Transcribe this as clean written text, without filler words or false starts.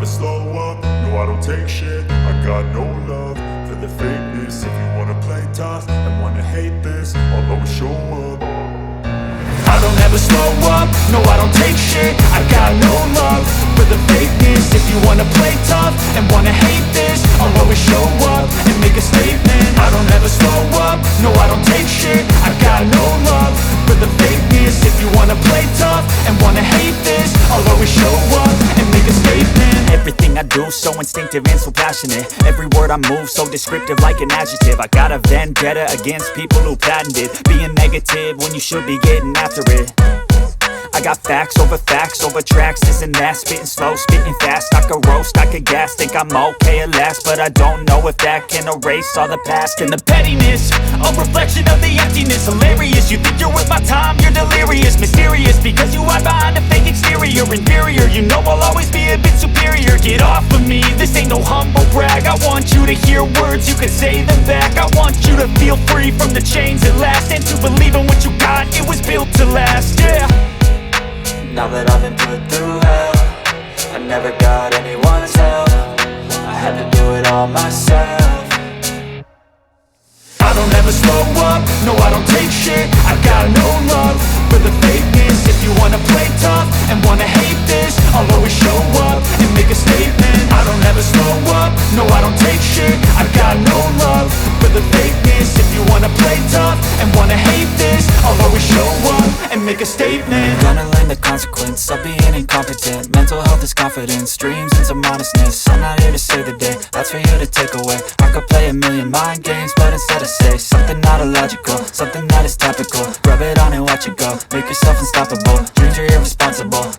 slow up, no I don't take shit. I got no love for the fakeness. If you wanna play tough and wanna hate this, I'll always show up. I don't ever slow up, no I don't take shit. I got no love for the fakeness. If you wanna play tough and wanna hate this, I'll always show up and make a statement. I don't ever slow up, no I don't take shit. I got no love for the fakeness. If you wanna play tough and wanna hate this, I'll always show up and make a statement. Everything I do so instinctive and so passionate. Every word I move so descriptive like an adjective. I got a vendetta against people who patented being negative when you should be getting after it. I got facts over tracks, this and that. Spitting slow, spitting fast, I could roast, I could gas. Think I'm okay at last, but I don't know if that can erase all the past. And the pettiness, a reflection of the emptiness. Hilarious, you think you're worth my time, you're delirious. Mysterious, because you hide behind a fake exterior. Inferior, you know I'll always be a bit superior. Get off of me, this ain't no humble brag. I want you to hear words, you can say them back. I want you to feel free from the chains at last, and to believe in what you got, it was built to last, yeah. Now that I've been put through hell, I never got anyone's help. I had to do it all myself. I don't ever slow up, no I don't take shit. I got no love for the fakeness. If you wanna play tough and wanna hate this, I'll always show up and make a statement. I don't ever slow up, no I don't take shit. I got no love for the fakeness. If you wanna play tough and wanna hate this, I'll always show up and make a statement. Gonna learn the consequence of being incompetent. Mental health is confidence, dreams and some honestness. I'm not here to save the day, that's for you to take away. I could play a million mind games, but instead I say something not illogical, something that is topical. Rub it on and watch it go, make yourself unstoppable. Dreams are irresponsible.